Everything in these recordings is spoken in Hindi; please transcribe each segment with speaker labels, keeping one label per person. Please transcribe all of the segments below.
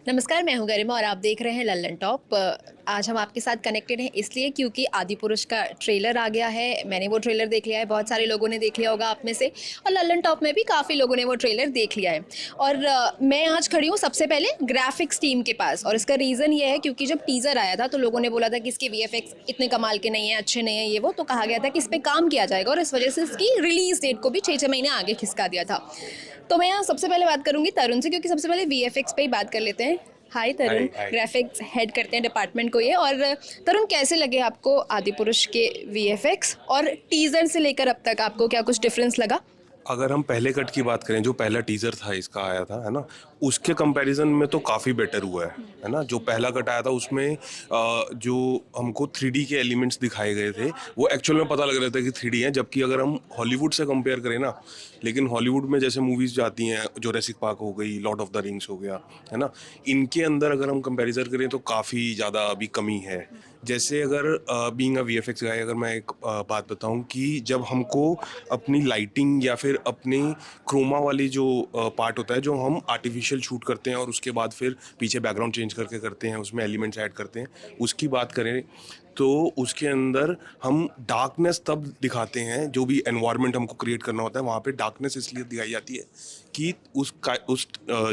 Speaker 1: नमस्कार, मैं हूँ गरिमा और आप देख रहे हैं लल्लन टॉप। आज हम आपके साथ कनेक्टेड हैं इसलिए क्योंकि आदिपुरुष का ट्रेलर आ गया है। मैंने वो ट्रेलर देख लिया है, बहुत सारे लोगों ने देख लिया होगा आप में से, और लल्लन टॉप में भी काफ़ी लोगों ने वो ट्रेलर देख लिया है। और मैं आज खड़ी हूँ सबसे पहले ग्राफिक्स टीम के पास, और इसका रीज़न ये है क्योंकि जब टीज़र आया था तो लोगों ने बोला था कि इसके वीएफएक्स इतने कमाल के नहीं हैं, अच्छे नहीं हैं, ये वो, तो कहा गया था कि इस पर काम किया जाएगा और इस वजह से इसकी रिलीज डेट को भी 6-6 महीने आगे खिसका दिया था। तो मैं यहाँ सबसे पहले बात करूँगी तरुण से, क्योंकि सबसे पहले वीएफएक्स पे ही बात कर लेते हैं। हाय तरुण,
Speaker 2: हाय हाय।
Speaker 1: ग्राफिक्स हेड करते हैं डिपार्टमेंट को ये। और तरुण, कैसे लगे आपको आदिपुरुष के वीएफएक्स, और टीजर से लेकर अब तक आपको क्या कुछ डिफरेंस लगा?
Speaker 2: अगर हम पहले कट की बात करें, जो पहला टीजर था इसका आया था, है ना, उसके कंपैरिजन में तो काफ़ी बेटर हुआ है ना। जो पहला कट आया था उसमें जो हमको 3D के एलिमेंट्स दिखाए गए थे वो एक्चुअल में पता लग रहा था कि 3D है, जबकि अगर हम हॉलीवुड से कंपेयर करें ना, लेकिन हॉलीवुड में जैसे मूवीज़ जाती हैं, जुरासिक पार्क हो गई, लॉर्ड ऑफ द रिंग्स हो गया, है ना, इनके अंदर अगर हम कंपैरिजन करें तो काफ़ी ज़्यादा अभी कमी है। जैसे अगर बीइंग अ वीएफएक्स गाय, अगर मैं एक बात बताऊं कि जब हमको अपनी लाइटिंग या फिर अपनी क्रोमा वाली जो पार्ट होता है, जो हम आर्टिफिशियल शूट करते हैं और उसके बाद फिर पीछे बैकग्राउंड चेंज करके करते हैं, उसमें एलिमेंट्स ऐड करते हैं, उसकी बात करें तो उसके अंदर हम डार्कनेस तब दिखाते हैं। जो भी एनवायरनमेंट हमको क्रिएट करना होता है वहाँ पे डार्कनेस इसलिए दिखाई जाती है कि उस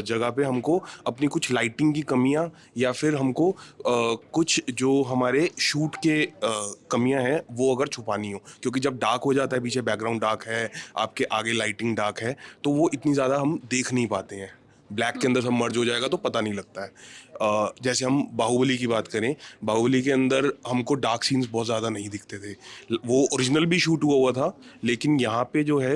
Speaker 2: जगह पे हमको अपनी कुछ लाइटिंग की कमियां या फिर हमको कुछ जो हमारे शूट के कमियां हैं वो अगर छुपानी हो, क्योंकि जब डार्क हो जाता है, पीछे बैकग्राउंड डार्क है, आपके आगे लाइटिंग डार्क है, तो वो इतनी ज़्यादा हम देख नहीं पाते हैं। ब्लैक के अंदर सब मर्ज हो जाएगा तो पता नहीं लगता है। जैसे हम बाहुबली की बात करें, बाहुबली के अंदर हमको डार्क सीन्स बहुत ज़्यादा नहीं दिखते थे। वो ओरिजिनल भी शूट हुआ हुआ था, लेकिन यहाँ पे जो है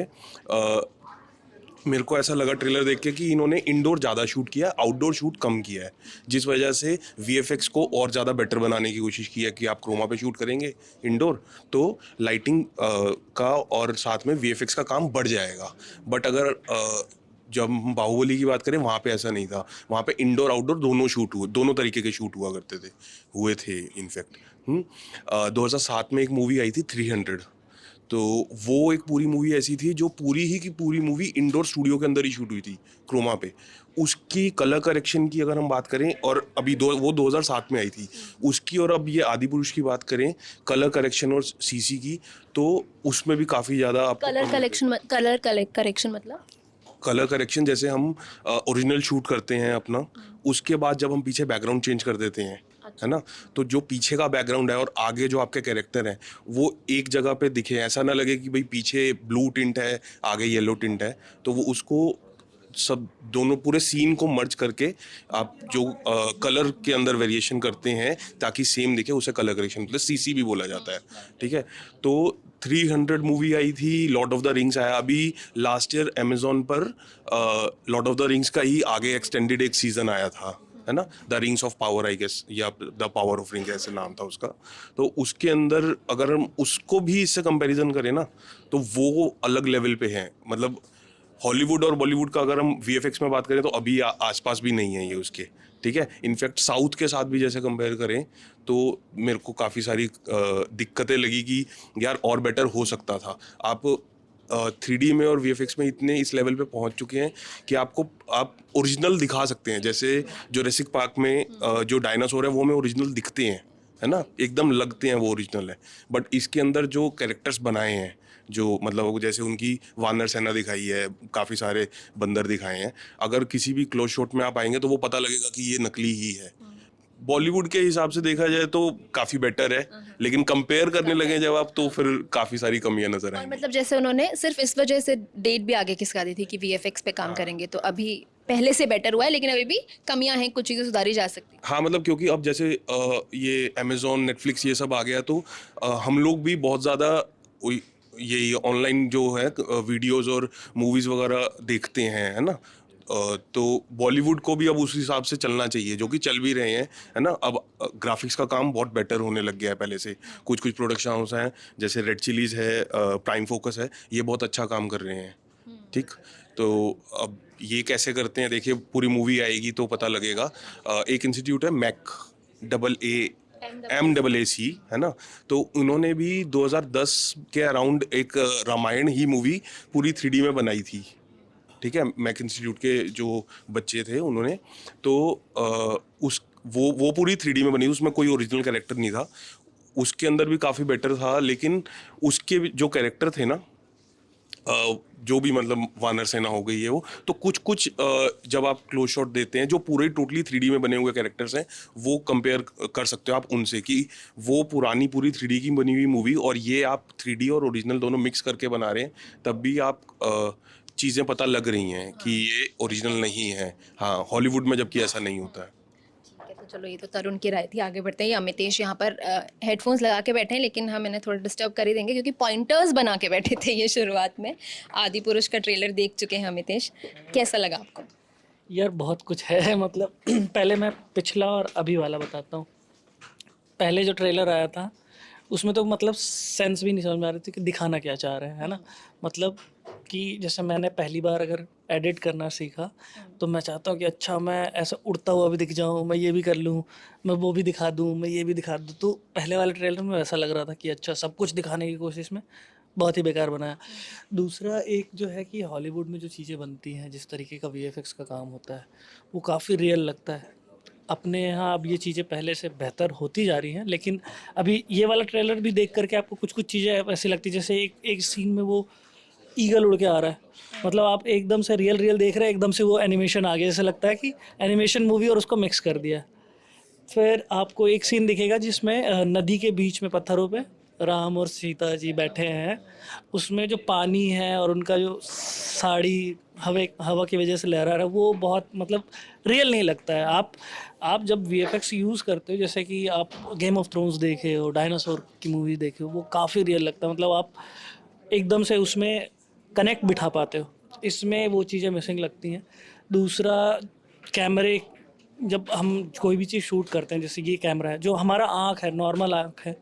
Speaker 2: मेरे को ऐसा लगा ट्रेलर देख के कि इन्होंने इंडोर ज़्यादा शूट किया, आउटडोर शूट कम किया है, जिस वजह से वीएफएक्स को और ज़्यादा बेटर बनाने की कोशिश की है कि आप क्रोमा पे शूट करेंगे इंडोर तो लाइटिंग का और साथ में वीएफएक्स का काम बढ़ जाएगा। बट अगर जब हम बाहुबली की बात करें वहाँ पे ऐसा नहीं था। वहाँ पे इंडोर आउटडोर दोनों शूट हुए, दोनों तरीके के शूट हुए थे इनफैक्ट। 2007 में एक मूवी आई थी 300, तो वो एक पूरी मूवी ऐसी थी जो पूरी ही की पूरी मूवी इंडोर स्टूडियो के अंदर ही शूट हुई थी, क्रोमा पे। उसकी कलर करेक्शन की अगर हम बात करें, और अभी वो 2007 में आई थी उसकी, और अब ये आदि पुरुष की बात करें कलर करेक्शन और सीसी की, तो उसमें भी काफ़ी ज़्यादा आपको कमी मिलेगी।
Speaker 1: कलर करेक्शन मतलब?
Speaker 2: कलर करेक्शन जैसे हम ओरिजिनल शूट करते हैं अपना, उसके बाद जब हम पीछे बैकग्राउंड चेंज कर देते हैं, है ना, तो जो पीछे का बैकग्राउंड है और आगे जो आपके कैरेक्टर हैं वो एक जगह पे दिखे, ऐसा ना लगे कि भाई पीछे ब्लू टिंट है आगे येलो टिंट है, तो वो उसको सब दोनों पूरे सीन को मर्ज करके आप जो कलर के अंदर वेरिएशन करते हैं ताकि सेम दिखे, उसे कलर करेक्शन मतलब सीसी भी बोला जाता है। ठीक है, तो 300 मूवी आई थी, लॉर्ड ऑफ द रिंग्स आया अभी लास्ट ईयर अमेजोन पर। लॉर्ड ऑफ द रिंग्स का ही आगे एक्सटेंडेड एक सीजन आया था, है ना, the rings of power I guess, या द पावर ऑफ रिंग ऐसे नाम था उसका। तो उसके अंदर अगर हम उसको भी इससे कंपैरिजन करें ना, तो वो अलग लेवल पे है। मतलब हॉलीवुड और बॉलीवुड का अगर हम वीएफएक्स में बात करें तो अभी आसपास भी नहीं है ये उसके। ठीक है, इनफैक्ट साउथ के साथ भी जैसे कंपेयर करें तो मेरे को काफ़ी सारी दिक्कतें लगी कि यार और बेटर हो सकता था। आप 3D में और वीएफएक्स में इतने इस लेवल पे पहुंच चुके हैं कि आप ओरिजिनल दिखा सकते हैं। जैसे जुरासिक पार्क में जो डायनासोर है वो हमें ओरिजिनल दिखते हैं, है ना, एकदम लगते हैं वो ओरिजिनल है। बट इसके अंदर जो कैरेक्टर्स बनाए हैं, जो मतलब जैसे उनकी वानर सेना दिखाई है, काफ़ी सारे बंदर दिखाए हैं, अगर किसी भी क्लोज शॉट में आप आएंगे तो वो पता लगेगा कि ये नकली ही है। बॉलीवुड के हिसाब से देखा जाए तो काफ़ी बेटर है, लेकिन कंपेयर करने लगे जब आप तो फिर काफ़ी सारी कमियां नजर
Speaker 1: और
Speaker 2: आएंगी।
Speaker 1: मतलब जैसे उन्होंने सिर्फ इस वजह से डेट भी आगे खिसका दी थी कि वीएफएक्स पे काम करेंगे, तो अभी पहले से बेटर हुआ है, लेकिन अभी भी कमियां हैं, कुछ चीजें सुधारी जा सकती
Speaker 2: हाँ, मतलब क्योंकि अब जैसे ये अमेजोन नेटफ्लिक्स ये सब आ गया, तो हम लोग भी बहुत ज़्यादा ये ऑनलाइन जो है वीडियोस और मूवीज़ वगैरह देखते हैं, है ना। तो बॉलीवुड को भी अब उस हिसाब से चलना चाहिए, जो कि चल भी रहे हैं, है ना। अब ग्राफिक्स का काम बहुत बेटर होने लग गया है पहले से। कुछ कुछ प्रोडक्शन हाउस हैं जैसे रेड चिलीज़ है, प्राइम फोकस है, ये बहुत अच्छा काम कर रहे हैं। ठीक, तो अब ये कैसे करते हैं देखिए, पूरी मूवी आएगी तो पता लगेगा। एक इंस्टीट्यूट है mac double A M double A C, है ना, तो उन्होंने भी 2010 के अराउंड एक रामायण ही मूवी पूरी 3D में बनाई थी। ठीक है, मैक इंस्टीट्यूट के जो बच्चे थे उन्होंने, तो उस वो पूरी 3D में बनी, उसमें कोई ओरिजिनल कैरेक्टर नहीं था, उसके अंदर भी काफ़ी बेटर था, लेकिन उसके जो कैरेक्टर थे ना, जो भी मतलब वानर सेना हो गई है वो, तो कुछ कुछ जब आप क्लोज शॉट देते हैं जो पूरे टोटली 3D में बने हुए कैरेक्टर्स हैं, वो कंपेयर कर सकते हो आप उनसे, कि वो पुरानी पूरी 3D की बनी हुई मूवी और ये आप 3D और ओरिजिनल दोनों मिक्स करके बना रहे हैं, तब भी आप चीज़ें पता लग रही हैं कि ये ओरिजिनल नहीं है। हाँ, हॉलीवुड में जबकि ऐसा नहीं होता है।
Speaker 1: ठीक है, तो चलो ये तो तरुण की राय थी, आगे बढ़ते हैं। ये अमितेश यहाँ पर हेडफोन्स लगा के बैठे हैं, लेकिन हम इन्हें थोड़ा डिस्टर्ब कर ही देंगे क्योंकि पॉइंटर्स बना के बैठे थे ये शुरुआत में। आदि पुरुष का ट्रेलर देख चुके हैं अमितेश, कैसा लगा आपको?
Speaker 3: यार बहुत कुछ है मतलब पहले मैं पिछला और अभी वाला बताता हूँ। पहले जो ट्रेलर आया था उसमें तो मतलब सेंस भी नहीं समझ में आ रही थी कि दिखाना क्या चाह रहे हैं, है ना। मतलब कि जैसे मैंने पहली बार अगर एडिट करना सीखा तो मैं चाहता हूँ कि अच्छा मैं ऐसा उड़ता हुआ भी दिख जाऊँ, मैं ये भी कर लूँ, मैं वो भी दिखा दूँ, मैं ये भी दिखा दूँ। तो पहले वाले ट्रेलर में वैसा लग रहा था कि अच्छा सब कुछ दिखाने की कोशिश में बहुत ही बेकार बनाया। दूसरा एक जो है कि हॉलीवुड में जो चीज़ें बनती हैं, जिस तरीके का वीएफएक्स का काम होता है वो काफ़ी रियल लगता है। अपने यहाँ अब ये चीज़ें पहले से बेहतर होती जा रही हैं, लेकिन अभी ये वाला ट्रेलर भी देख करके आपको कुछ कुछ चीज़ें ऐसी लगती है जैसे एक एक सीन में वो ईगल उड़ के आ रहा है। मतलब आप एकदम से रियल रियल देख रहे हैं, एकदम से वो एनिमेशन आ गया, जैसे लगता है कि एनिमेशन मूवी और उसको मिक्स कर दिया है। फिर आपको एक सीन दिखेगा जिसमें नदी के बीच में पत्थरों पे राम और सीता जी बैठे हैं। उसमें जो पानी है और उनका जो साड़ी हवा की वजह से लहरा रहा है वो बहुत मतलब रियल नहीं लगता है। आप जब वीएफएक्स यूज़ करते हो, जैसे कि आप गेम ऑफ थ्रोन्स देखे हो, डायनासोर की मूवी देखे हो, वो काफ़ी रियल लगता है। मतलब आप एकदम से उसमें कनेक्ट बिठा पाते हो। इसमें वो चीज़ें मिसिंग लगती हैं। दूसरा, कैमरे जब हम कोई भी चीज़ शूट करते हैं, जैसे ये कैमरा है, जो हमारा आँख है, नॉर्मल आँख है,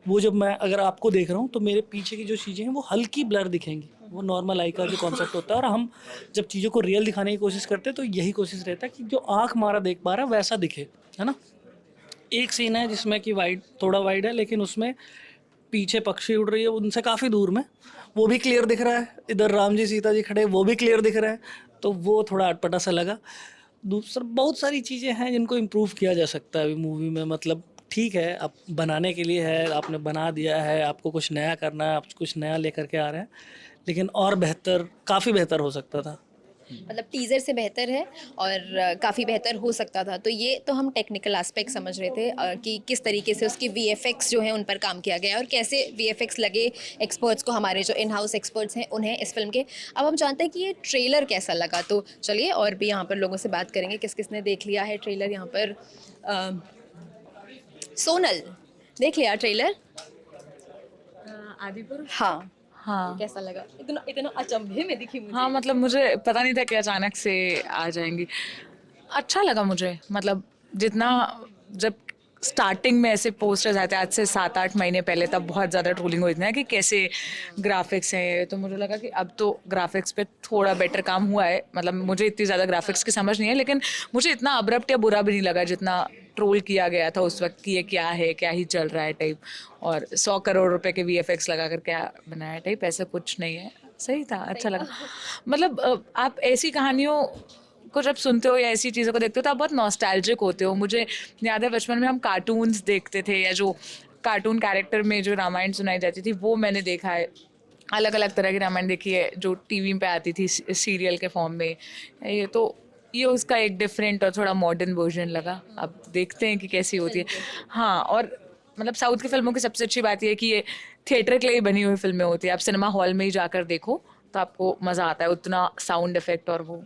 Speaker 3: वो जब मैं अगर आपको देख रहा हूँ तो मेरे पीछे की जो चीज़ें हैं वो हल्की ब्लर दिखेंगी। वो नॉर्मल आई का जो कॉन्सेप्ट होता है, और हम जब चीज़ों को रियल दिखाने की कोशिश करते हैं तो यही कोशिश रहता है कि जो आँख हमारा देख पा रहा है वैसा दिखे, है ना। एक सीन है जिसमें कि वाइड, थोड़ा वाइड है, लेकिन उसमें पीछे पक्षी उड़ रही है उनसे काफ़ी दूर में, वो भी क्लियर दिख रहा है। इधर राम जी सीता जी खड़े, वो भी क्लियर दिख रहा है। तो वो थोड़ा अटपटा सा लगा। दूसरा, बहुत सारी चीज़ें हैं जिनको इम्प्रूव किया जा सकता है अभी मूवी में। मतलब ठीक है, आप बनाने के लिए है, आपने बना दिया है, आपको कुछ नया करना है, आप कुछ नया लेकर के आ रहे हैं, लेकिन और बेहतर, काफ़ी बेहतर हो सकता था।
Speaker 1: मतलब टीज़र से बेहतर है और काफ़ी बेहतर हो सकता था। तो ये तो हम टेक्निकल एस्पेक्ट समझ रहे थे कि किस तरीके से उसकी वीएफएक्स जो हैं उन पर काम किया गया है और कैसे वीएफएक्स लगे एक्सपर्ट्स को, हमारे जो इन हाउस एक्सपर्ट्स हैं उन्हें इस फिल्म के। अब हम जानते हैं कि ये ट्रेलर कैसा लगा, तो चलिए और भी यहाँ पर लोगों से बात करेंगे किस किसने देख लिया है ट्रेलर। यहाँ पर सोनल, देख लिया ट्रेलर?
Speaker 4: आदिपुरुष।
Speaker 1: हाँ,
Speaker 4: हाँ
Speaker 1: कैसा लगा? इतना इतना अचंभे में दिखी मुझे।
Speaker 4: हाँ, मतलब मुझे पता नहीं था कि अचानक से आ जाएंगी। अच्छा लगा मुझे, मतलब जितना, जब स्टार्टिंग में ऐसे पोस्टर्स आते आज से 7-8 महीने पहले, तब बहुत ज़्यादा ट्रोलिंग हुई थी ना कि कैसे ग्राफिक्स हैं, तो मुझे लगा कि अब तो ग्राफिक्स पे थोड़ा बेटर काम हुआ है। मतलब मुझे इतनी ज़्यादा ग्राफिक्स की समझ नहीं है, लेकिन मुझे इतना अब्रप्ट या बुरा भी नहीं लगा जितना ट्रोल किया गया था उस वक्त कि ये क्या है, क्या ही चल रहा है टाइप, और 100 करोड़ रुपए के वीएफएक्स लगा कर क्या बनाया टाइप, ऐसा कुछ नहीं है। सही था, अच्छा लगा। मतलब आप ऐसी कहानियों को जब सुनते हो या ऐसी चीज़ों को देखते हो तो आप बहुत नॉस्टैल्जिक होते हो। मुझे याद है बचपन में हम कार्टून्स देखते थे, या जो कार्टून कैरेक्टर में जो रामायण सुनाई जाती थी वो मैंने देखा है। अलग अलग तरह की रामायण देखी है जो टीवी पे आती थी सीरियल के फॉर्म में। ये उसका एक डिफरेंट और थोड़ा मॉडर्न वर्जन लगा। अब देखते हैं कि कैसी होती है। हाँ, और मतलब साउथ की फिल्मों की सबसे अच्छी बात ये है कि ये थिएटर के लिए बनी हुई फिल्में होती है। आप सिनेमा हॉल में ही जाकर देखो तो आपको मज़ा आता है, उतना साउंड इफेक्ट और वो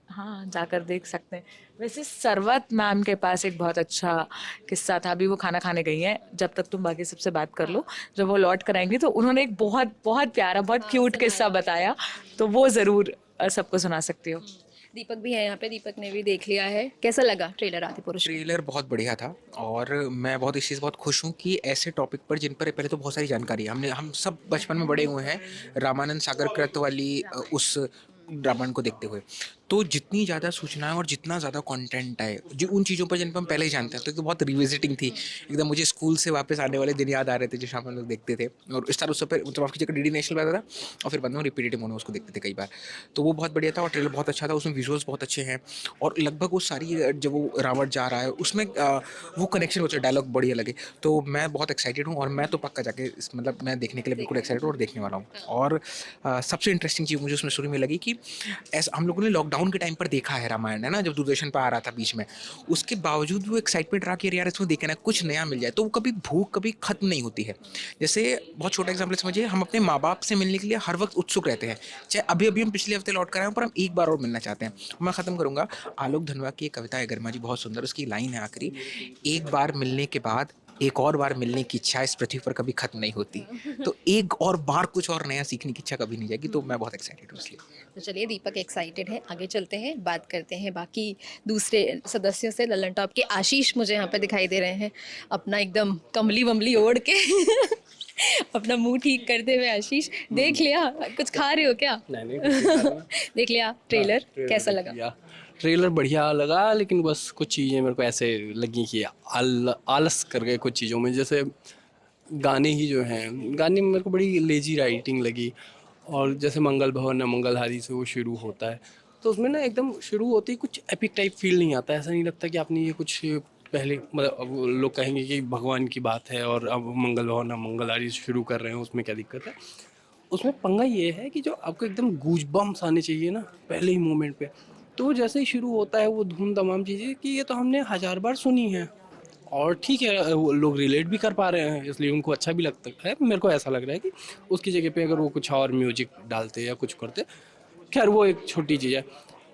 Speaker 4: हाँ, जाकर देख सकते हैं। वैसे सरवत मैम के पास एक बहुत अच्छा किस्सा था। अभी वो खाना खाने गई हैं, जब तक तुम बाकी सबसे बात कर लो, जब वो लौट कर आएंगी तो उन्होंने एक बहुत बहुत प्यारा, बहुत क्यूट किस्सा बताया, तो वो ज़रूर सबको सुना सकती हो।
Speaker 1: दीपक भी है यहाँ पे, दीपक ने भी देख लिया है। कैसा लगा ट्रेलर आदिपुरुष?
Speaker 5: ट्रेलर बहुत बढ़िया था, और मैं बहुत इस चीज़ बहुत खुश हूँ कि ऐसे टॉपिक पर जिन पर पहले तो बहुत सारी जानकारी है, हम सब बचपन में बड़े हुए हैं रामानंद सागर कृत वाली उस रामायण को देखते हुए, तो जितनी ज़्यादा सूचनाएं और जितना ज़्यादा कंटेंट है जो उन चीज़ों पर जिन पर हम पहले ही जानते हैं, तो बहुत रिविजिटिंग थी एकदम। मुझे स्कूल से वापस आने वाले दिन याद आ रहे थे जो शाम में हम लोग देखते थे। और स्टार उस पर मतलब आपकी जगह डीडी नेशनल पे आता था और फिर बाद में रिपीटेटिव मोड में उसको देखते थे कई बार। तो वो बहुत बढ़िया था और ट्रेलर बहुत अच्छा था, उसमें विजुअल्स बहुत अच्छे हैं। और लगभग वो सारी जब वो रावण जा रहा है उसमें वो कनेक्शन होता है, डायलॉग बढ़िया लगे। तो मैं बहुत एक्साइटेड हूँ और मैं तो पक्का जाके मतलब मैं देखने के लिए बिल्कुल एक्साइटेड हूँ और देखने वाला हूँ। और सबसे इंटरेस्टिंग चीज़ मुझे उसमें शुरू में लगी कि ऐसा हम लोगों ने लॉकडाउन के टाइम पर देखा है रामायण, है ना, जब दूरदर्शन पर आ रहा था बीच में, उसके बावजूद वो एक्साइटमेंट रहा कि यार इसमें देखे ना कुछ नया मिल जाए, तो वो कभी भूख कभी खत्म नहीं होती है। जैसे बहुत छोटा एग्जाम्पल समझिए, हम अपने माँ बाप से मिलने के लिए हर वक्त उत्सुक रहते हैं, चाहे अभी अभी हम पिछले हफ्ते लौट कर आए हैं पर हम एक बार और मिलना चाहते हैं। मैं ख़त्म करूँगा, आलोक धनवा की एक कविता है गर्मा जी, बहुत सुंदर, उसकी लाइन है आखिरी, एक बार मिलने के बाद एक और बार मिलने की इच्छा इस पृथ्वी पर कभी खत्म नहीं होती। तो एक और बार कुछ और नया सीखने की इच्छा कभी नहीं जाएगी। तो मैं बहुत एक्साइटेड हूँ इसलिए।
Speaker 1: तो चलिए दीपक एक्साइटेड है, आगे चलते हैं, बात करते हैं बाकी दूसरे सदस्यों से। लल्लन टॉप के आशीष मुझे यहाँ पे दिखाई दे रहे हैं, अपना एकदम कमली वमली ओढ़ के अपना मुंह ठीक करते हुए। आशीष, देख लिया, कुछ खा रहे हो क्या?
Speaker 6: नहीं कुछ नहीं खा रहा।
Speaker 1: देख लिया ट्रेलर, कैसा लगा?
Speaker 6: ट्रेलर बढ़िया लगा, लेकिन बस कुछ चीज़ें मेरे को ऐसे लगी कि आलस कर गए कुछ चीज़ों में। जैसे गाने ही जो हैं, गाने में मेरे को बड़ी लेजी राइटिंग लगी। और जैसे मंगल भवन या मंगलहारी से वो शुरू होता है, तो उसमें ना एकदम शुरू होते ही कुछ एपिक टाइप फील नहीं आता। ऐसा नहीं लगता कि आपने ये कुछ पहले, मतलब अब लोग कहेंगे कि भगवान की बात है और अब मंगल भवन या मंगलहारी से शुरू कर रहे हैं, उसमें क्या दिक्कत है। उसमें पंगा ये है कि जो आपको एकदम गूजबम्स आने चाहिए ना पहले ही मोमेंट पे, तो वो जैसे ही शुरू होता है वो धूम तमाम चीज़ें कि ये तो हमने 1000 बार सुनी है। और ठीक है, वो लोग रिलेट भी कर पा रहे हैं इसलिए उनको अच्छा भी लगता है। मेरे को ऐसा लग रहा है कि उसकी जगह पे अगर वो कुछ और म्यूजिक डालते या कुछ करते, खैर वो एक छोटी चीज़ है।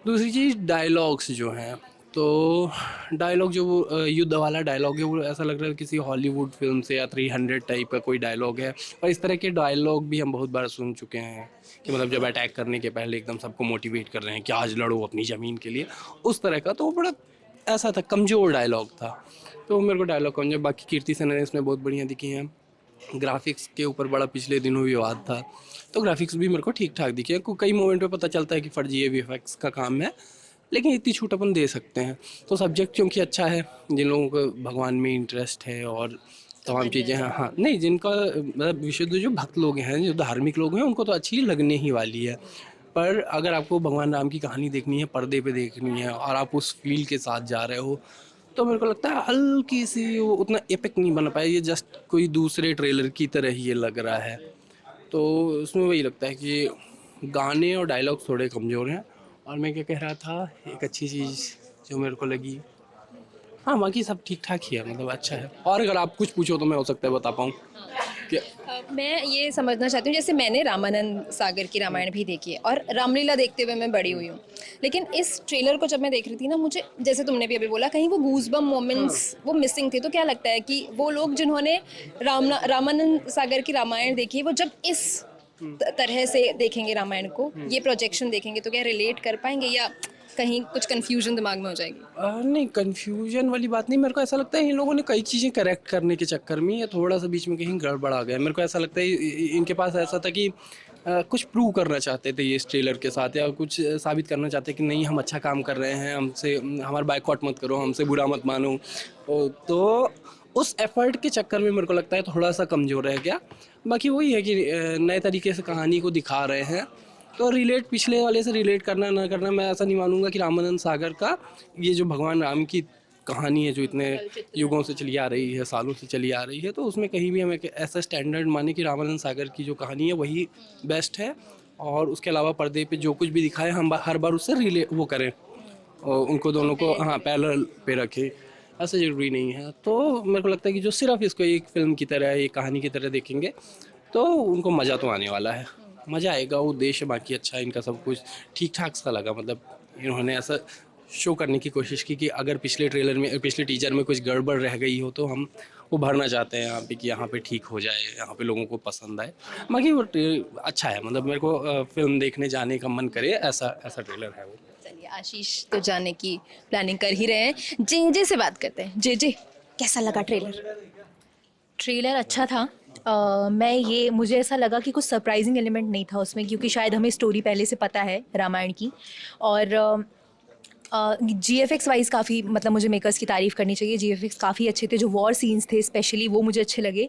Speaker 6: दूसरी चीज़ डायलॉग्स जो हैं, तो डायलॉग जो वो युद्ध वाला डायलॉग है, वो ऐसा लग रहा है किसी हॉलीवुड फिल्म से या 300 टाइप का कोई डायलॉग है। और इस तरह के डायलॉग भी हम बहुत बार सुन चुके हैं कि मतलब जब अटैक करने के पहले एकदम सबको मोटिवेट कर रहे हैं कि आज लड़ो अपनी ज़मीन के लिए, उस तरह का। तो वो बड़ा ऐसा था, कमज़ोर डायलॉग था, तो मेरे को डायलॉग कमजोर। बाकी कीर्ति सेनन ने इसमें बहुत बढ़िया दिखी हैं। ग्राफिक्स के ऊपर बड़ा पिछले दिनों विवाद था, तो ग्राफिक्स भी मेरे को ठीक ठाक दिखे। कई मोमेंट पे पता चलता है कि फर्जी वीएफएक्स का काम है, लेकिन इतनी छूट अपन दे सकते हैं। तो सब्जेक्ट क्योंकि अच्छा है, जिन लोगों को भगवान में इंटरेस्ट है और तमाम चीज़ें हैं, हाँ नहीं, जिनका मतलब विशुद्ध जो भक्त लोग हैं, जो धार्मिक लोग हैं, उनको तो अच्छी लगने ही वाली है। पर अगर आपको भगवान राम की कहानी देखनी है, पर्दे पे देखनी है और आप उस फील के साथ जा रहे हो, तो मेरे को लगता है हल्की सी वो उतना एपिक नहीं बना पाया। ये जस्ट कोई दूसरे ट्रेलर की तरह ही ये लग रहा है। तो उसमें वही लगता है कि गाने और डायलॉग थोड़े कमज़ोर हैं। और मैं क्या कह रहा था, एक अच्छी चीज़ जो मेरे को लगी, हाँ बाकी सब ठीक ठाक ही है, मतलब अच्छा है। और अगर आप कुछ पूछो तो मैं हो सकता है बता पाऊँ कि
Speaker 1: मैं ये समझना चाहती हूँ, जैसे मैंने रामानंद सागर की रामायण भी देखी है और रामलीला देखते हुए मैं बड़ी हुई हूँ, लेकिन इस ट्रेलर को जब मैं देख रही थी ना, मुझे जैसे तुमने भी अभी बोला, कहीं वो गूज़बम मोमेंट्स वो मिसिंग थे। तो क्या लगता है कि वो लोग जिन्होंने रामानंद सागर की रामायण देखी है, वो जब इस तरह से देखेंगे रामायण को, ये प्रोजेक्शन देखेंगे, तो क्या रिलेट कर पाएंगे या कहीं कुछ कंफ्यूजन दिमाग में हो जाएगी?
Speaker 6: नहीं, कन्फ्यूजन वाली बात नहीं। मेरे को ऐसा लगता है इन लोगों ने कई चीज़ें करेक्ट करने के चक्कर में ये थोड़ा सा बीच में कहीं गड़बड़ आ गया। मेरे को ऐसा लगता है इनके पास ऐसा था कि कुछ प्रूव करना चाहते थे ये इस ट्रेलर के साथ, या कुछ साबित करना चाहते कि नहीं हम अच्छा काम कर रहे हैं, हमसे हमारा बायकॉट मत करो, हमसे बुरा मत मानो। तो उस एफर्ट के चक्कर में मेरे को लगता है थोड़ा सा कमज़ोर रह गया। बाकी वही है कि नए तरीके से कहानी को दिखा रहे हैं, तो रिलेट पिछले वाले से रिलेट करना ना करना, मैं ऐसा नहीं मानूंगा कि रामानंद सागर का ये जो भगवान राम की कहानी है जो इतने युगों से चली आ रही है, सालों से चली आ रही है, तो उसमें कहीं भी हम एक ऐसा स्टैंडर्ड माने कि रामानंद सागर की जो कहानी है वही बेस्ट है। और उसके अलावा पर्दे पे जो कुछ भी दिखाए हम हर बार उससे रिलेट वो करें और उनको दोनों को हाँ पैरेलल पे रखें, ऐसा ज़रूरी नहीं है। तो मेरे को लगता है कि जो सिर्फ इसको एक फिल्म की तरह, एक कहानी की तरह देखेंगे तो उनको मज़ा तो आने वाला है, मज़ा आएगा। उद्देश्य बाकी अच्छा है इनका, सब कुछ ठीक ठाक सा लगा। मतलब इन्होंने ऐसा शो करने की कोशिश की कि अगर पिछले ट्रेलर में, पिछले टीजर में कुछ गड़बड़ रह गई हो तो हम वो भरना चाहते हैं यहाँ पे कि यहाँ पे ठीक हो जाए, यहाँ पे लोगों को पसंद आए। बाकी वो अच्छा है, मतलब मेरे को फिल्म देखने जाने का मन करे, ऐसा ऐसा ट्रेलर है वो।
Speaker 1: चलिए, आशीष तो जाने की प्लानिंग कर ही रहे हैं, जे से बात करते हैं। जे कैसा लगा ट्रेलर?
Speaker 7: ट्रेलर अच्छा था। मुझे ऐसा लगा कि कुछ सरप्राइजिंग एलिमेंट नहीं था उसमें, क्योंकि शायद हमें स्टोरी पहले से पता है रामायण की। और जीएफएक्स वाइज काफ़ी, मतलब मुझे मेकर्स की तारीफ़ करनी चाहिए, जीएफएक्स काफ़ी अच्छे थे, जो वॉर सीन्स थे स्पेशली वो मुझे अच्छे लगे।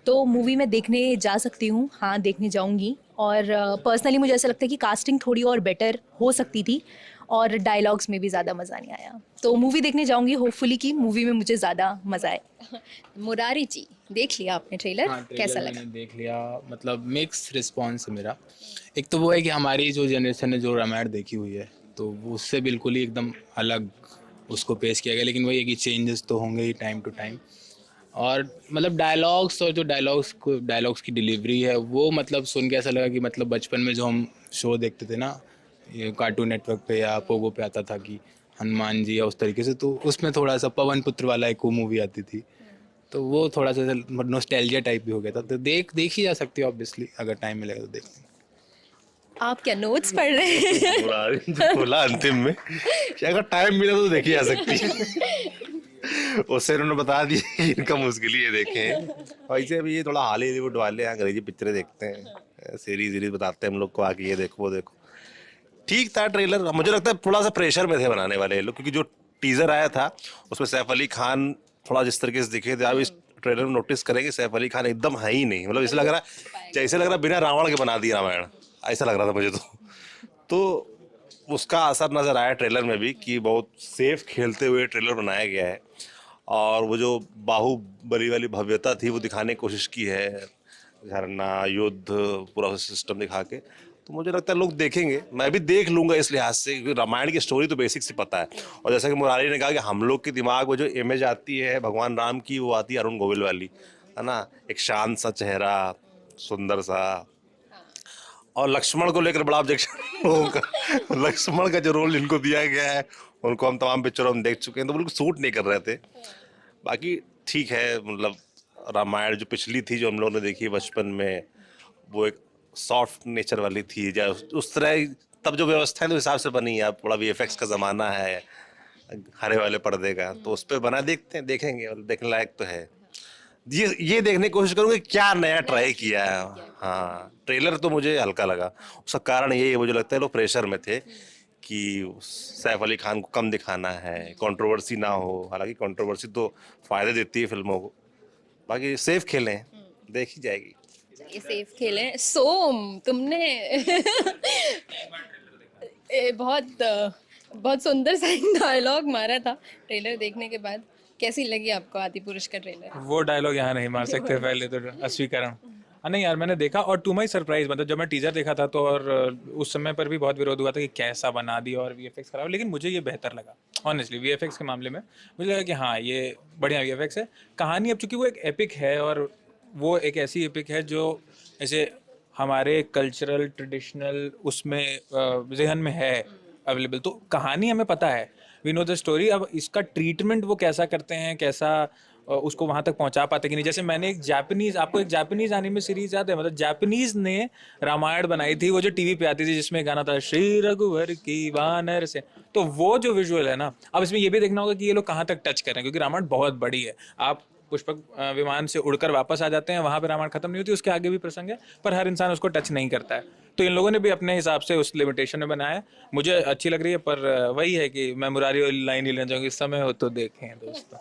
Speaker 7: तो मूवी मैं देखने जा सकती हूँ, हाँ देखने जाऊँगी। और पर्सनली मुझे ऐसा लगता है कि कास्टिंग थोड़ी और बेटर हो सकती थी, और डायलॉग्स में भी ज़्यादा मज़ा नहीं आया। तो मूवी देखने जाऊँगी, होपफुली कि मूवी में मुझे ज़्यादा मज़ा आए।
Speaker 1: मुरारी जी, देख लिया आपने ट्रेलर,
Speaker 8: हाँ,
Speaker 1: कैसा
Speaker 8: ट्रेलर
Speaker 1: लगा?
Speaker 8: मैंने देख लिया। मतलब मिक्स रिस्पॉन्स है मेरा। एक तो वो है कि हमारी जो जनरेशन ने जो रामायण देखी हुई है तो वो उससे बिल्कुल ही एकदम अलग उसको पेश किया गया, लेकिन वही है कि चेंजेस तो होंगे ही टाइम टू टाइम। और मतलब डायलॉग्स और जो डायलॉग्स की डिलीवरी है वो मतलब सुन के ऐसा लगा कि मतलब बचपन में जो हम शो देखते थे ना, ये कार्टून नेटवर्क पे या पोगो पे आता था कि हनुमान जी या उस तरीके से, तो उसमें थोड़ा सा पवन पुत्र वाला एक वो मूवी आती थी, तो वो थोड़ा सा नॉस्टैल्जिया टाइप भी हो गया था। तो देख ही जा सकती है ऑब्वियसली, अगर टाइम मिलेगा तो देख लेंगे।
Speaker 1: आप क्या नोट्स पढ़ रहे हैं?
Speaker 9: मुरारी जो बोला अंतिम में कि अगर टाइम मिला तो देखी जा सकती है, उससे इन्होंने बता दिया कि इनका मुश्किल ही है देखें। और इसे अभी ये थोड़ा हॉलीवुड वाले अंग्रेजी पिक्चरें देखते हैं, सीरीज बताते हैं हम लोग को आके ये देखो वो देखो। ठीक था ट्रेलर, मुझे लगता है थोड़ा सा प्रेशर में थे बनाने वाले ये लोग, क्योंकि जो टीजर आया था उसमें सैफ अली खान थोड़ा जिस तरीके से दिखे थे, आप इस ट्रेलर में नोटिस करेंगे सैफ अली खान एकदम है ही नहीं। मतलब ऐसा लग रहा है जैसे लग रहा है बिना रावण के बना दिया रामायण, ऐसा लग रहा था मुझे तो उसका असर नजर आया ट्रेलर में भी कि बहुत सेफ खेलते हुए ट्रेलर बनाया गया है। और वो जो बाहुबली वाली भव्यता थी वो दिखाने की कोशिश की है, झरना युद्ध पूरा सिस्टम दिखा के। तो मुझे लगता है लोग देखेंगे, मैं भी देख लूंगा इस लिहाज से, क्योंकि रामायण की स्टोरी तो बेसिक से पता है। और जैसा कि मुरारी ने कहा कि हम लोग के दिमाग में जो इमेज आती है भगवान राम की, वो आती है अरुण गोविल वाली, है ना, एक शांत सा चेहरा, सुंदर सा। और लक्ष्मण को लेकर बड़ा ऑब्जेक्शन लोगों का, लक्ष्मण का जो रोल इनको दिया गया है उनको हम तमाम पिक्चरों में देख चुके हैं, तो बिल्कुल सूट नहीं कर रहे थे। बाकी ठीक है, मतलब रामायण जो पिछली थी जो हम लोगों ने देखी बचपन में, वो एक सॉफ्ट नेचर वाली थी, या उस तरह तब जो व्यवस्था है तो हिसाब से बनी है। अब थोड़ा वीएफएक्स का ज़माना है, हरे वाले पर्दे का, तो उस पर बना देखते हैं, देखेंगे, और देखने लायक तो है। ये देखने की कोशिश करूंगी क्या नया ट्राई किया है। हाँ, ट्रेलर तो मुझे हल्का लगा, उसका कारण यही है, मुझे लगता है लोग प्रेशर में थे कि सैफ अली खान को कम दिखाना है, कंट्रोवर्सी ना हो। हालांकि कंट्रोवर्सी तो फायदे देती है फिल्मों को। बाकी सेफ खेलें, देखी जाएगी।
Speaker 1: चलिए सेफ खेलें। सोम, तुमने बहुत सुंदर सा डायलॉग मारा था ट्रेलर देखने के बाद। कैसी लगी आपको आदि पुरुष का ट्रेलर?
Speaker 10: वो डायलॉग यहाँ नहीं मार सकते पहले तो, अस्वीकरण। नहीं यार, मैंने देखा और टू माई सरप्राइज, मतलब जब मैं टीजर देखा था तो, और उस समय पर भी बहुत विरोध हुआ था कि कैसा बना दिया और वीएफएक्स खराब, लेकिन मुझे ये बेहतर लगा ऑनेस्टली। वीएफएक्स के मामले में मुझे लगा कि हाँ ये बढ़िया वीएफएक्स है। कहानी अब चूंकि वो एक एपिक है, और वो एक ऐसी एपिक है जो ऐसे हमारे कल्चरल ट्रेडिशनल उसमें जहन में है अवेलेबल, तो कहानी हमें पता है, वी नो द स्टोरी। अब इसका ट्रीटमेंट वो कैसा करते हैं, कैसा उसको वहाँ तक पहुँचा पाते कि नहीं। जैसे मैंने आपको एक जापानीज एनिमे सीरीज याद है, मतलब जापानीज ने रामायण बनाई थी, वो जो टीवी पे आती थी जिसमें गाना था श्री रघुवर की वानर से, तो वो जो विजुअल है ना, अब इसमें ये भी देखना होगा कि ये लोग कहाँ तक टच कर रहे हैं, क्योंकि रामायण बहुत बड़ी है। आप पुष्पक विमान से उड़कर वापस आ जाते हैं, वहाँ पे रामायण खत्म नहीं होती, उसके आगे भी प्रसंग है, पर हर इंसान उसको टच नहीं करता है। तो इन लोगों ने भी अपने हिसाब से उस लिमिटेशन में बनाया है। मुझे अच्छी लग रही है, पर वही है कि मैं मुरारी वाली लाइन ही लेना चाहूँगी, समय हो तो देखें दोस्तों।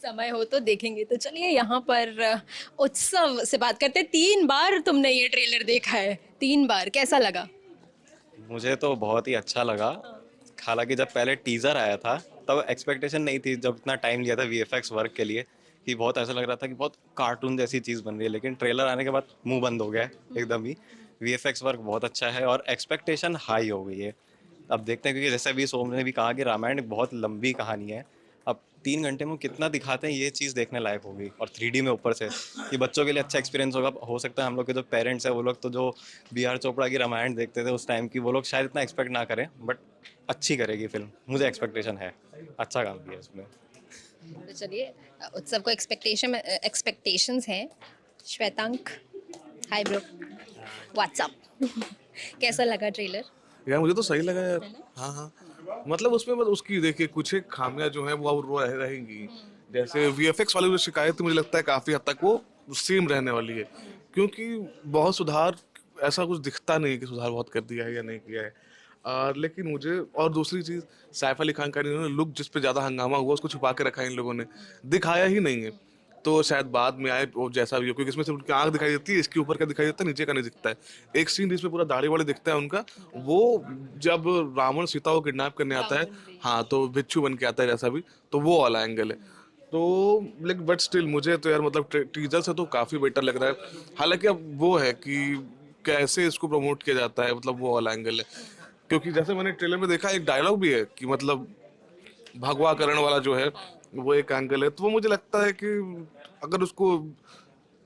Speaker 1: समय हो तो देखेंगे। तो चलिए यहाँ पर उत्सव से बात करते हैं। 3 बार तुमने ये ट्रेलर देखा है, 3 बार, कैसा लगा?
Speaker 11: मुझे तो बहुत ही अच्छा लगा। हालांकि जब पहले टीज़र आया था तब एक्सपेक्टेशन नहीं थी, जब इतना टाइम लिया था वीएफएक्स वर्क के लिए, कि बहुत ऐसा लग रहा था कि बहुत कार्टून जैसी चीज़ बन रही है, लेकिन ट्रेलर आने के बाद मुंह बंद हो गया है एकदम ही। वीएफएक्स वर्क बहुत अच्छा है और एक्सपेक्टेशन हाई हो गई है। अब देखते हैं, क्योंकि जैसे अभी सोम ने भी कहा कि रामायण एक बहुत लंबी कहानी है, अब 3 घंटे में कितना दिखाते हैं ये चीज़ देखने लायक होगी, और 3D में ऊपर से ये बच्चों के लिए अच्छा एक्सपीरियंस होगा। हो सकता है हम लोग के जो पेरेंट्स हैं वो लोग तो जो बी.आर. चोपड़ा की रामायण देखते थे उस टाइम की, वो लोग शायद इतना एक्सपेक्ट ना करें, बट अच्छी करेगी फिल्म, मुझे एक्सपेक्टेशन है, अच्छा काम किया उसमें।
Speaker 1: तो चलिए, उत्सव को एक्सपेक्टेशंस हैं। Shwetank, hi bro, what's up. कैसा लगा ट्रेलर?
Speaker 9: यार मुझे तो सही लगा यार। हाँ हाँ, मतलब उसमें बस उसकी देखिए कुछ एक खामियां जो है वो अब रहेंगी। जैसे वीएफएक्स वाली जो शिकायत थी, मुझे लगता है काफी हद तक वो
Speaker 12: सेम रहने वाली है, क्योंकि बहुत सुधार ऐसा कुछ दिखता नहीं कि सुधार बहुत कर दिया है या नहीं किया है। लेकिन मुझे और दूसरी चीज़, सैफ अली खान का इन्होंने लुक जिस पे ज़्यादा हंगामा हुआ उसको छुपा के रखा है इन लोगों ने, दिखाया ही नहीं है। तो शायद बाद में आए वो जैसा भी हो, क्योंकि इसमें सिर्फ उनकी आंख दिखाई देती है, इसके ऊपर का दिखाई देता है, नीचे का नहीं दिखता है। एक सीन जिसमें पूरा दाढ़ी वाड़ी दिखता है उनका, वो जब रावण सीता को किडनैप करने आता है, हाँ, तो बिच्छू बन के आता है जैसा भी, तो वो वाला एंगल है। तो लेकिन बट स्टिल मुझे तो यार मतलब टीजर से तो काफ़ी बेटर लग रहा है। हालांकि अब वो है कि कैसे इसको प्रमोट किया जाता है, मतलब वो वाला एंगल है। क्योंकि जैसे मैंने ट्रेलर में देखा, एक डायलॉग भी है कि मतलब भगवा करण वाला जो है वो एक एंगल है। तो वो मुझे लगता है कि अगर उसको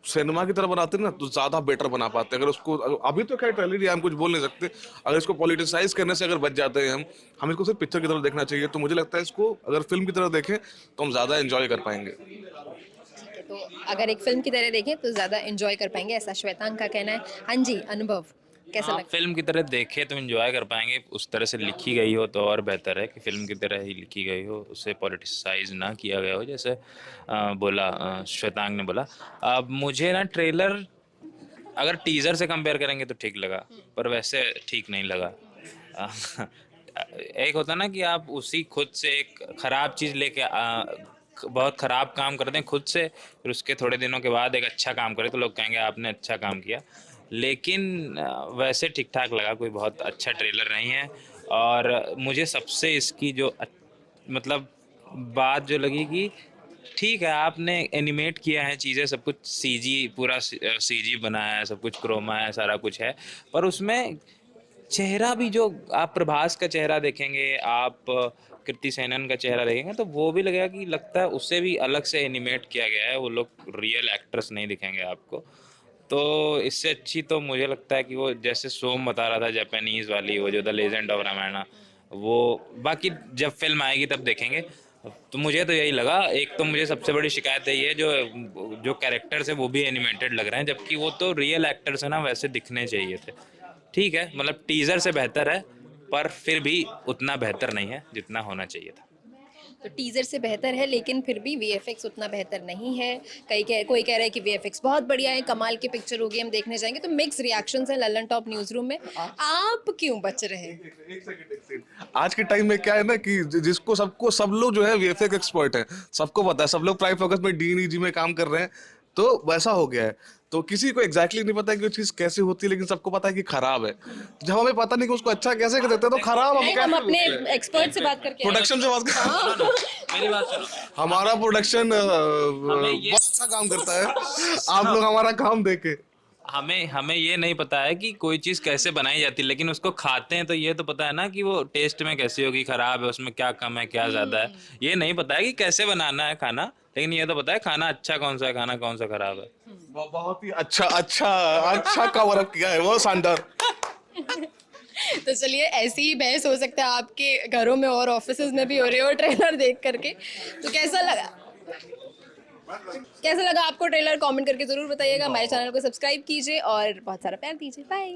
Speaker 12: सिनेमा की तरह बनाते ना तो ज़्यादा बेटर बना पाते। अगर उसको अभी तो खैर ट्रेलर ही है, हम कुछ बोल नहीं सकते। अगर इसको पॉलिटिसाइज करने से अगर बच जाते हैं हम इसको सिर्फ पिक्चर की तरह देखना चाहिए। तो मुझे लगता है इसको अगर फिल्म की तरह देखें तो हम ज़्यादा एंजॉय कर पाएंगे।
Speaker 1: तो अगर एक फिल्म की तरह देखें तो ज़्यादा एंजॉय कर पाएंगे, ऐसा श्वेतांग का कहना है। हाँ जी, अनुभव कैसा
Speaker 13: हाँ,
Speaker 1: लगा?
Speaker 13: फिल्म की तरह देखे तो एंजॉय कर पाएंगे। उस तरह से लिखी गई हो तो और बेहतर है कि फिल्म की तरह ही लिखी गई हो, उसे पॉलिटिसाइज ना किया गया हो, जैसे श्वेतांग ने बोला। अब मुझे ना ट्रेलर अगर टीज़र से कंपेयर करेंगे तो ठीक लगा, पर वैसे ठीक नहीं लगा। एक होता ना कि आप उसी खुद से एक ख़राब चीज़ लेके बहुत ख़राब काम करते हैं खुद से, फिर उसके थोड़े दिनों के बाद एक अच्छा काम करें तो लोग कहेंगे आपने अच्छा काम किया। लेकिन वैसे ठीक ठाक लगा, कोई बहुत अच्छा ट्रेलर नहीं है। और मुझे सबसे इसकी जो मतलब बात जो लगी कि ठीक है आपने एनिमेट किया है चीज़ें, सब कुछ सीजी, पूरा सीजी बनाया है, सब कुछ क्रोमा है, सारा कुछ है, पर उसमें चेहरा भी जो आप प्रभास का चेहरा देखेंगे, आप कृति सेनन का चेहरा देखेंगे तो वो भी लगेगा कि लगता है उससे भी अलग से एनिमेट किया गया है, वो लोग रियल एक्टर्स नहीं दिखेंगे आपको। तो इससे अच्छी तो मुझे लगता है कि वो जैसे सोम बता रहा था जापानीज़ वाली, वो जो द लेजेंड ऑफ रामायणा, वो बाकी जब फिल्म आएगी तब देखेंगे। तो मुझे तो यही लगा। एक तो मुझे सबसे बड़ी शिकायत है ये जो कैरेक्टर्स है वो भी एनिमेटेड लग रहे हैं, जबकि वो तो रियल एक्टर्स है ना, वैसे दिखने चाहिए थे। ठीक है, मतलब टीज़र से बेहतर है, पर फिर भी उतना बेहतर नहीं है जितना होना चाहिए था।
Speaker 1: तो टीज़र से बेहतर है, लेकिन फिर भी वीएफएक्स उतना बेहतर नहीं है। कोई कह रहा है कि वीएफएक्स बहुत बढ़िया है, कमाल की पिक्चर होगी, हम देखने जाएंगे। तो मिक्स रिएक्शंस हैं लल्लन टॉप न्यूज़ रूम में। आप क्यों बच रहे हैं?
Speaker 12: एक सेकंड। आज के टाइम में क्या है ना कि जिसको सबको सब लोग जो है वीएफएक्स एक्सपर्ट है, सबको पता है, सब लोग प्राइम फोकस में डीएनईजी में काम कर रहे हैं, तो वैसा हो गया है। तो किसी को एग्जैक्टली नहीं पता कि वो चीज़ कैसे होती है, लेकिन सबको पता है कि खराब है। जब हमें पता नहीं कि उसको अच्छा कैसे कर देते हैं तो खराब हम
Speaker 1: नहीं,
Speaker 12: कैसे
Speaker 1: हम अपने
Speaker 12: बोलते हैं?
Speaker 1: एक्सपर्ट से बात करके
Speaker 12: प्रोडक्शन से बात कर,
Speaker 13: मेरी बात सुनो,
Speaker 12: हमारा प्रोडक्शन बहुत अच्छा काम करता है। आप लोग हमारा काम देखे।
Speaker 13: हमें ये नहीं पता है कि कोई चीज़ कैसे बनाई जाती है, लेकिन उसको खाते हैं तो ये तो पता है ना कि वो टेस्ट में कैसी होगी, खराब है, उसमें क्या कम है, क्या ज़्यादा है। ये नहीं पता है कि कैसे बनाना है खाना, लेकिन ये तो पता है खाना अच्छा कौन सा है, खाना कौन सा खराब है।
Speaker 12: बहुत ही अच्छा कवर अप किया है, वो शानदार।
Speaker 1: तो चलिए, ऐसी ही बहस हो सकता है आपके घरों में और ऑफिसेज में भी हो रही हो ट्रेलर देख करके। तो कैसा लगा आपको ट्रेलर? कमेंट करके ज़रूर बताइएगा। हमारे चैनल को सब्सक्राइब कीजिए और बहुत सारा प्यार दीजिए। बाय।